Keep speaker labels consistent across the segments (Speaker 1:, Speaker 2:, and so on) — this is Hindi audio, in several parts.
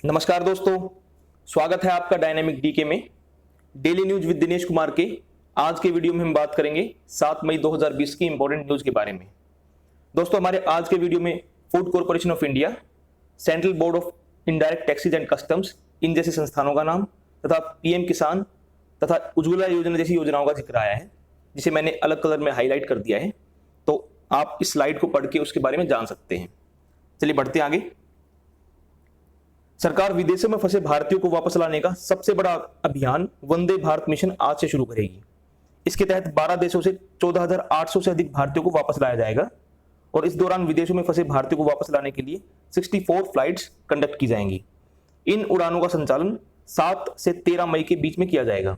Speaker 1: नमस्कार दोस्तों, स्वागत है आपका डायनेमिक डीके में। Daily news with Dinesh Kumar के आज के वीडियो में हम बात करेंगे 7 मई 2020 की इंपॉर्टेंट न्यूज के बारे में। दोस्तों, हमारे आज के वीडियो में food corporation of India, central board of indirect taxes and customs, इन जैसे संस्थानों का नाम तथा पीएम किसान तथा उज्ज्वला योजना जैसी योजनाओं का जिक्र आया है, जिसे मैंने अलग कलर में हाईलाइट कर दिया है। तो आप इस स्लाइड को पढ़ के उसके बारे में जान सकते हैं। चलिए बढ़ते आगे। सरकार विदेशों में फंसे भारतीयों को वापस लाने का सबसे बड़ा अभियान वंदे भारत मिशन आज से शुरू करेगी। इसके तहत 12 देशों से 14,800 से अधिक भारतीयों को वापस लाया जाएगा और इस दौरान विदेशों में फंसे भारतीयों को वापस लाने के लिए 64 फ्लाइट्स कंडक्ट की जाएंगी। इन उड़ानों का संचालन 7 से 13 मई के बीच में किया जाएगा।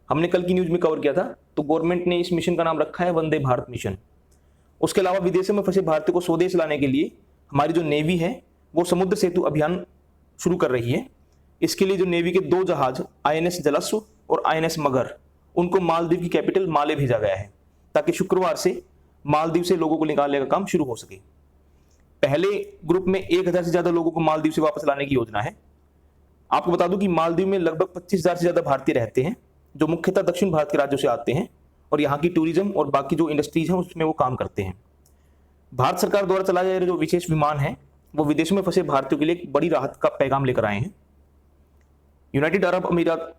Speaker 1: हमने कल की न्यूज में कवर किया था, तो गवर्नमेंट ने इस मिशन का नाम रखा है वंदे भारत मिशन। उसके अलावा विदेशों में फंसे भारतीयों को स्वदेश लाने के लिए हमारी जो नेवी है वो समुद्र सेतु अभियान शुरू कर रही है। इसके लिए जो नेवी के 2 जहाज आईएनएस जलस्व और आईएनएस मगर, उनको मालदीव की कैपिटल माले भेजा गया है, ताकि शुक्रवार से मालदीव से लोगों को निकालने का काम शुरू हो सके। पहले ग्रुप में 1000 से ज्यादा लोगों को मालदीव से वापस लाने की योजना है। आपको बता दूं कि मालदीव में लगभग 25,000 से ज्यादा भारतीय रहते हैं, जो मुख्यतः दक्षिण भारत के राज्यों से आते हैं और यहाँ की टूरिज्म और बाकी जो इंडस्ट्रीज हैं उसमें वो काम करते हैं। भारत सरकार द्वारा चलाए जा रहे जो विशेष विमान है वो विदेशों में फंसे भारतीयों के लिए एक बड़ी राहत का पैगाम लेकर आए हैं। यूनाइटेड अरब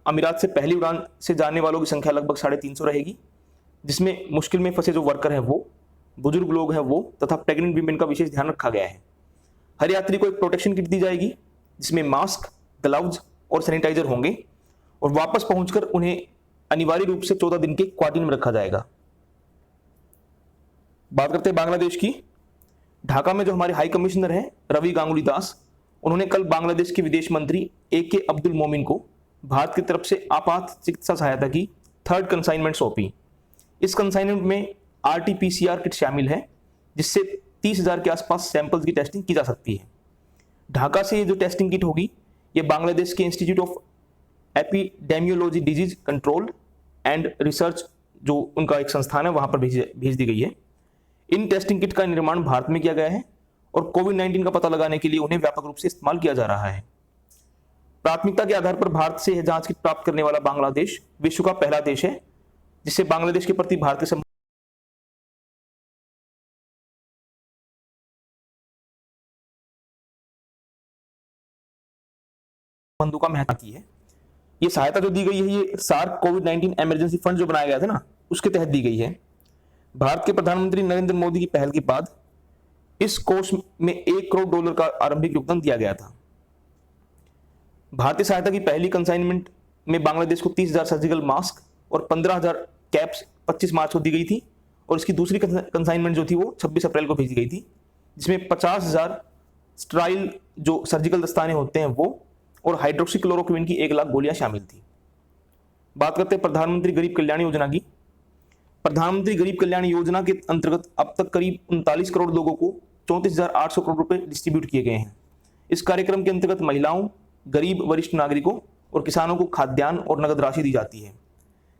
Speaker 1: अमीरात से पहली उड़ान से जाने वालों की संख्या लगभग 350 रहेगी, जिसमें मुश्किल में फंसे जो वर्कर हैं वो, बुजुर्ग लोग हैं वो तथा प्रेग्नेंट वीमेन का विशेष ध्यान रखा गया है। हर यात्री को एक प्रोटेक्शन किट दी जाएगी, जिसमें मास्क, ग्लव्स और सैनिटाइजर होंगे और वापस पहुंचकर उन्हें अनिवार्य रूप से 14 दिन के क्वारंटीन में रखा जाएगा। बात करते हैं बांग्लादेश की। ढाका में जो हमारे हाई कमिश्नर हैं रवि गांगुली दास, उन्होंने कल बांग्लादेश के विदेश मंत्री AK अब्दुल मोमिन को भारत की तरफ से आपात चिकित्सा सहायता की 3rd कंसाइनमेंट सौंपी। इस कंसाइनमेंट में RT-PCR किट शामिल है, जिससे 30,000 के आसपास सैंपल्स की टेस्टिंग की जा सकती है। ढाका से ये जो टेस्टिंग किट होगी ये बांग्लादेश के institute of epidemiology disease control and research, जो उनका एक संस्थान है, वहां पर भेज दी गई है। इन टेस्टिंग किट का निर्माण भारत में किया गया है और कोविड-19 का पता लगाने के लिए उन्हें व्यापक रूप से इस्तेमाल किया जा रहा है। प्राथमिकता के आधार पर भारत से जांच किट प्राप्त करने वाला बांग्लादेश विश्व का पहला देश है, जिससे बांग्लादेश के प्रति भारत के संबंधों का महत्व की है। ये सहायता जो दी गई है ये सार्क कोविड-19 इमरजेंसी फंड जो बनाया गया था ना, उसके तहत दी गई है। भारत के प्रधानमंत्री नरेंद्र मोदी की पहल के बाद इस कोष में $1 करोड़ का आरंभिक योगदान दिया गया था। भारतीय सहायता की पहली कंसाइनमेंट में बांग्लादेश को 30,000 सर्जिकल मास्क और 15,000 कैप्स 25 मार्च को दी गई थी और इसकी दूसरी कंसाइनमेंट जो थी वो 26 अप्रैल को भेजी गई थी, जिसमें 50,000 स्टराइल जो सर्जिकल दस्ताने होते हैं वो और हाइड्रोक्सीक्लोरोक्विन की 1 लाख गोलियां शामिल थी। बात करते हैं प्रधानमंत्री गरीब कल्याण योजना की। प्रधानमंत्री गरीब कल्याण योजना के अंतर्गत अब तक करीब 39 करोड़ लोगों को 34,800 करोड़ रुपए डिस्ट्रीब्यूट किए गए हैं। इस कार्यक्रम के अंतर्गत महिलाओं, गरीब वरिष्ठ नागरिकों और किसानों को खाद्यान्न और नगद राशि दी जाती है।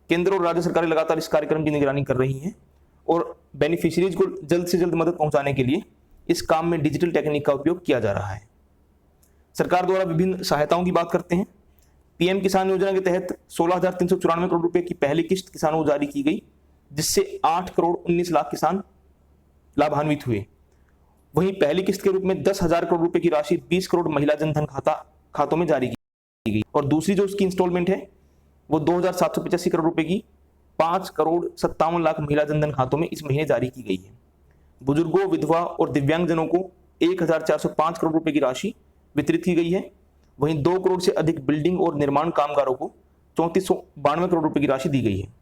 Speaker 1: केंद्र और राज्य सरकारें लगातार इस कार्यक्रम की निगरानी कर रही हैं और बेनिफिशियरीज को जल्द से जल्द मदद पहुंचाने के लिए इस काम में डिजिटल टेक्निक का उपयोग किया जा रहा है। सरकार द्वारा विभिन्न सहायताओं की बात करते हैं। पीएम किसान योजना के तहत 16,394 करोड़ रुपए की पहली किस्त किसानों को जारी की गई, जिससे 8 करोड़ 19 लाख किसान लाभान्वित हुए। वहीं पहली किस्त के रूप में 10,000 करोड़ रुपए की राशि 20 करोड़ महिला जनधन खातों में जारी की गई और दूसरी जो उसकी इंस्टॉलमेंट है वो 2,785 करोड़ रुपए की 5 करोड़ 57 लाख महिला जनधन खातों में इस महीने जारी की गई है। बुजुर्गों, विधवा और दिव्यांगजनों को 1,405 करोड़ रुपए की राशि वितरित की गई है। वहीं 2 करोड़ से अधिक बिल्डिंग और निर्माण कामगारों को 3492 करोड़ रुपए की राशि दी गई है।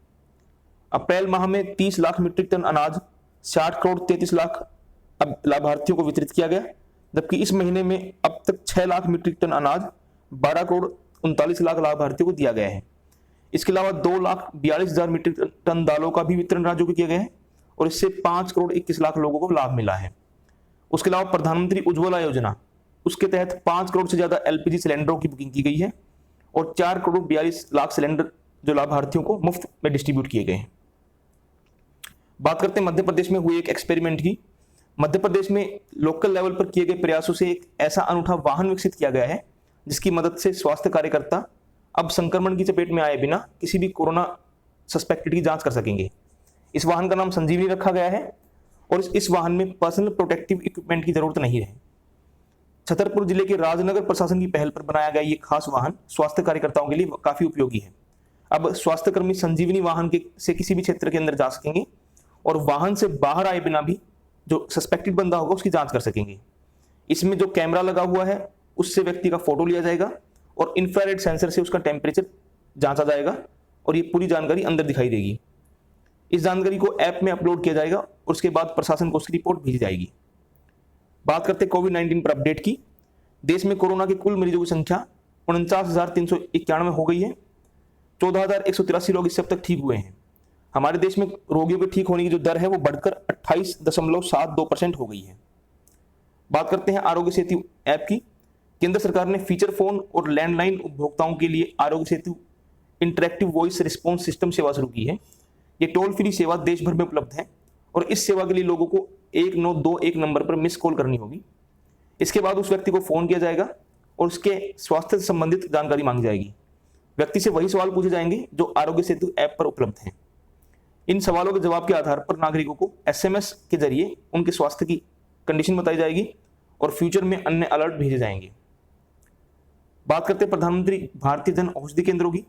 Speaker 1: अप्रैल माह में 30 लाख मीट्रिक टन अनाज 60 करोड़ 33 लाख लाभार्थियों को वितरित किया गया, जबकि इस महीने में अब तक 6 लाख मीट्रिक टन अनाज 12 करोड़ 39 लाख लाभार्थियों को दिया गया है। इसके अलावा 2,42,000 मीट्रिक टन दालों का भी वितरण राज्यों को किया गया है और इससे 5 करोड़ 21 लाख लोगों को लाभ मिला है। उसके अलावा प्रधानमंत्री उज्ज्वला योजना, उसके तहत 5 करोड़ से ज्यादा LPG सिलेंडरों की बुकिंग की गई है और 4 करोड़ 42 लाख सिलेंडर जो लाभार्थियों को मुफ्त में डिस्ट्रीब्यूट किए गए हैं। बात करते हैं मध्य प्रदेश में हुए एक एक्सपेरिमेंट की। मध्य प्रदेश में लोकल लेवल पर किए गए प्रयासों से एक ऐसा अनूठा वाहन विकसित किया गया है जिसकी मदद से स्वास्थ्य कार्यकर्ता अब संक्रमण की चपेट में आए बिना किसी भी कोरोना सस्पेक्टेड की जांच कर सकेंगे। इस वाहन का नाम संजीवनी रखा गया है और इस वाहन में पर्सनल प्रोटेक्टिव इक्विपमेंट की जरूरत नहीं है। छतरपुर जिले के राजनगर प्रशासन की पहल पर बनाया गया ये खास वाहन स्वास्थ्य कार्यकर्ताओं के लिए काफी उपयोगी है। अब स्वास्थ्यकर्मी संजीवनी वाहन से किसी भी क्षेत्र के अंदर जा सकेंगे और वाहन से बाहर आए बिना भी जो सस्पेक्टेड बंदा होगा उसकी जांच कर सकेंगे। इसमें जो कैमरा लगा हुआ है उससे व्यक्ति का फोटो लिया जाएगा और इंफ्रारेड सेंसर से उसका टेम्परेचर जांचा जाएगा और ये पूरी जानकारी अंदर दिखाई देगी। इस जानकारी को ऐप में अपलोड किया जाएगा और उसके बाद प्रशासन को उसकी रिपोर्ट भेजी जाएगी। बात करते हैं कोविड-19 पर अपडेट की। देश में कोरोना के कुल मरीजों की संख्या 49,391 हो गई है। 14,183 लोग इससे अब तक ठीक हुए हैं। हमारे देश में रोगियों के ठीक होने की जो दर है वो बढ़कर 28.72% हो गई है। बात करते हैं आरोग्य सेतु ऐप की। केंद्र सरकार ने फीचर फोन और लैंडलाइन उपभोक्ताओं के लिए Aarogya Setu interactive voice response system सेवा शुरू की है। ये टोल फ्री सेवा देश भर में उपलब्ध है और इस सेवा के लिए लोगों को 1921 नंबर पर मिस कॉल करनी होगी। इसके बाद उस व्यक्ति को फोन किया जाएगा और उसके स्वास्थ्य से संबंधित जानकारी मांगी जाएगी। व्यक्ति से वही सवाल पूछे जाएंगे जो आरोग्य सेतु ऐप पर उपलब्ध हैं। इन सवालों के जवाब के आधार पर नागरिकों को SMS के जरिए उनके स्वास्थ्य की कंडीशन बताई जाएगी और फ्यूचर में अन्य अलर्ट भेजे जाएंगे। बात करते हैं प्रधानमंत्री भारतीय जन औषधि केंद्रों की।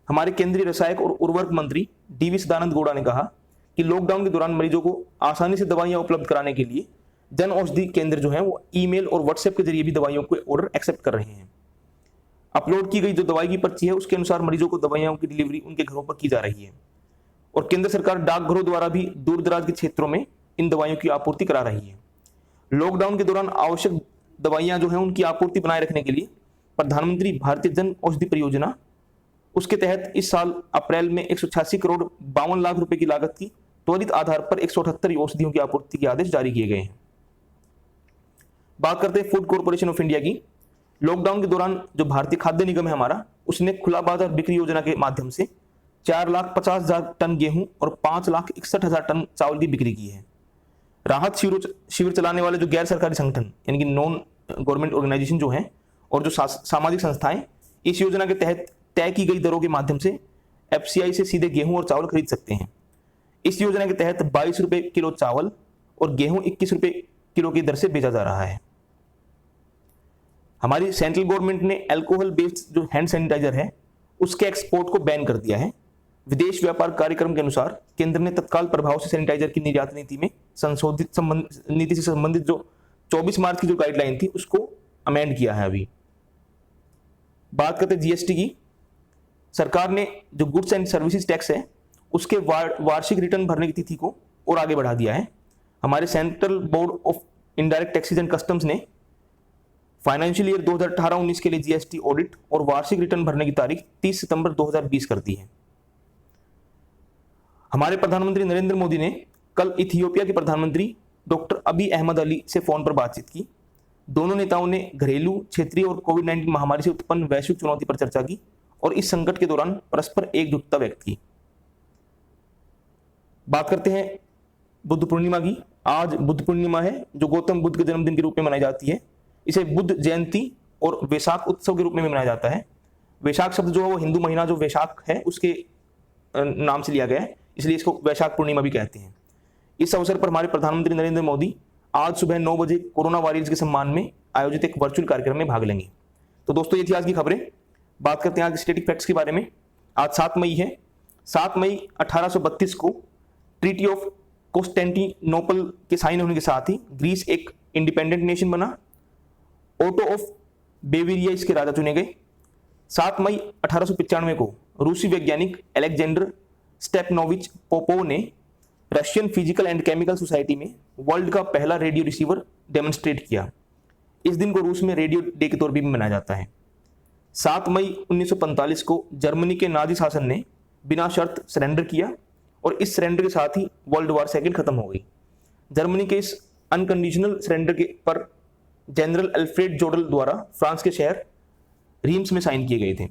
Speaker 1: हमारे केंद्रीय रसायन और उर्वरक मंत्री DV सदानंद गौड़ा ने कहा कि लॉकडाउन के दौरान मरीजों को आसानी से दवाइयां उपलब्ध कराने के लिए जन औषधि केंद्र जो है वो ईमेल और व्हाट्सएप के जरिए भी दवाइयों के ऑर्डर एक्सेप्ट कर रहे हैं। अपलोड की गई जो दवाई की पर्ची है उसके अनुसार मरीजों को दवाइयों की डिलीवरी उनके घरों पर की जा रही है और केंद्र सरकार डाकघरों द्वारा भी दूर दराज के क्षेत्रों में इन दवाइयों की आपूर्ति करा रही है। लॉकडाउन के दौरान आवश्यक दवाइयां जो है उनकी आपूर्ति बनाए रखने के लिए प्रधानमंत्री भारतीय जन औषधि परियोजना उसके तहत इस साल अप्रैल में 186 करोड़ 52 लाख रुपए की लागत की त्वरित आधार पर 178 औषधियों की आपूर्ति के आदेश जारी किए गए हैं। बात करते हैं फूड कॉर्पोरेशन ऑफ इंडिया की। लॉकडाउन के दौरान जो भारतीय खाद्य निगम है हमारा, उसने खुला बाजार बिक्री योजना के माध्यम से 4,50,000 टन गेहूं और 5,61,000 टन चावल की बिक्री की है। राहत शिविर चलाने वाले जो गैर सरकारी संगठन यानी कि नॉन गवर्नमेंट ऑर्गेनाइजेशन जो हैं और जो सामाजिक संस्थाएं इस योजना के तहत तय की गई दरों के माध्यम से FCI से सीधे गेहूं और चावल खरीद सकते हैं। इस योजना के तहत 22 रुपए किलो चावल और गेहूं 21 रुपए किलो की दर से बेचा जा रहा है। हमारी सेंट्रल गवर्नमेंट ने अल्कोहल बेस्ड जो हैंड सैनिटाइजर है उसके एक्सपोर्ट को बैन कर दिया है। विदेश व्यापार कार्यक्रम के अनुसार केंद्र ने तत्काल प्रभाव से सैनिटाइजर की निर्यात नीति में संशोधित नीति से संबंधित जो 24 मार्च की जो गाइडलाइन थी उसको अमेंड किया है। अभी बात करते हैं GST की। सरकार ने जो गुड्स एंड सर्विसेज टैक्स है उसके वार्षिक रिटर्न भरने की तिथि को और आगे बढ़ा दिया है। हमारे central board of indirect taxes and customs ने फाइनेंशियल ईयर 2018-19 के लिए GST ऑडिट और वार्षिक रिटर्न भरने की तारीख 30 सितंबर 2020 कर दी है। हमारे प्रधानमंत्री नरेंद्र मोदी ने कल इथियोपिया के प्रधानमंत्री डॉक्टर अबी अहमद अली से फोन पर बातचीत की। दोनों नेताओं ने घरेलू, क्षेत्रीय और कोविड-19 महामारी से उत्पन्न वैश्विक चुनौती पर चर्चा की और इस संकट के दौरान परस्पर एकजुटता व्यक्त की। बात करते हैं बुद्ध पूर्णिमा की। आज बुद्ध पूर्णिमा है जो गौतम बुद्ध के जन्मदिन के रूप में मनाई जाती है। इसे बुद्ध जयंती और वैशाख उत्सव के रूप में भी मनाया जाता है। वैशाख शब्द जो है वो हिंदू महीना जो वैशाख है उसके नाम से लिया गया है, इसलिए इसको वैशाख पूर्णिमा भी कहते हैं। इस अवसर पर हमारे प्रधानमंत्री नरेंद्र मोदी आज सुबह 9 बजे कोरोना वॉरियर्स के सम्मान में आयोजित एक वर्चुअल कार्यक्रम में भाग लेंगे। तो दोस्तों ये थी आज की खबरें। बात करते हैं आज स्टैटिक फैक्ट्स के बारे में। आज 7 मई है। 7 मई 1832 को ट्रीटी ऑफ कॉन्स्टेंटिनोपल के साइन होने के साथ ही ग्रीस एक इंडिपेंडेंट नेशन बना। ओटो ऑफ बेवेरिया इसके राजा चुने गए। 7 मई 1895 को रूसी वैज्ञानिक अलेक्जेंडर स्टेपनोविच पोपोव ने Russian physical and chemical society में वर्ल्ड का पहला रेडियो रिसीवर डेमोन्स्ट्रेट किया। इस दिन को रूस में रेडियो डे के तौर पर भी मनाया जाता है। 7 मई 1945 को जर्मनी के नाजी शासन ने बिना शर्त सरेंडर किया और इस सरेंडर के साथ ही वर्ल्ड वॉर सेकेंड खत्म हो गई। जर्मनी के इस अनकंडीशनल सरेंडर के पर जनरल अल्फ्रेड जोडल द्वारा फ्रांस के शहर रीम्स में साइन किए गए थे।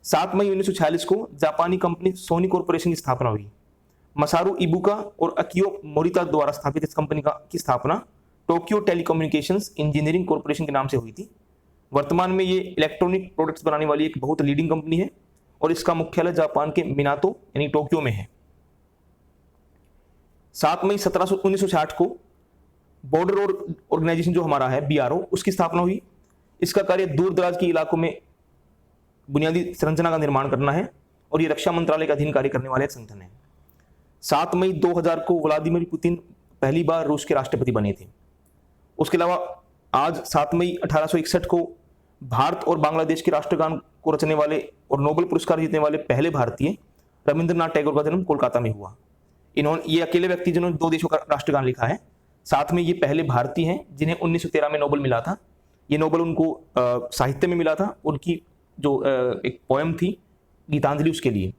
Speaker 1: 7 मई 1946 को जापानी कंपनी सोनी कॉर्पोरेशन की स्थापना हुई। मसारू इबुका और अकियो मोरिता द्वारा स्थापित इस कंपनी की स्थापना टोक्यो टेलीकम्युनिकेशंस इंजीनियरिंग कॉर्पोरेशन के नाम से हुई थी। वर्तमान में ये इलेक्ट्रॉनिक प्रोडक्ट्स बनाने वाली एक बहुत लीडिंग कंपनी है और इसका मुख्यालय जापान के मिनातो यानी टोक्यो में है। 7 मई 1960 को बॉर्डर रोड ऑर्गेनाइजेशन जो हमारा है BRO, उसकी स्थापना हुई। इसका कार्य दूर दराज के इलाकों में बुनियादी संरचना का निर्माण करना है और ये रक्षा मंत्रालय के अधीन कार्य करने वाले एक संगठन है। 7 मई 2000 को व्लादिमीर पुतिन पहली बार रूस के राष्ट्रपति बने थे। उसके अलावा आज 7 मई 1861 को भारत और बांग्लादेश के राष्ट्रगान को रचने वाले और नोबेल पुरस्कार जीतने वाले पहले भारतीय रविंद्रनाथ टैगोर का जन्म कोलकाता में हुआ। ये अकेले व्यक्ति जिन्होंने 2 देशों का राष्ट्रगान लिखा है। साथ में ये पहले भारतीय हैं जिन्हें 1913 में नोबेल मिला था। ये नोबेल उनको साहित्य में मिला था, उनकी जो एक पोएम थी गीतांजलि, उसके लिए।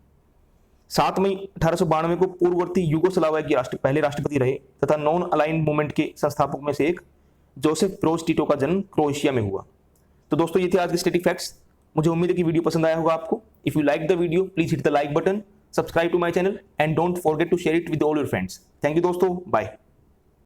Speaker 1: 7 मई 1892 को पूर्ववर्ती यूगोस्लाविया के पहले राष्ट्रपति रहे तथा नॉन अलाइंड मूवमेंट के संस्थापकों में से एक जोसेफ ब्रोज टिटो का जन्म क्रोएशिया में हुआ। तो दोस्तों ये थे आज के स्टैटिक फैक्ट्स। मुझे उम्मीद है कि वीडियो पसंद आया होगा आपको। If you like the video please hit the like button, subscribe to my channel and don't forget to share it with all your friends. Thank you दोस्तों, बाय।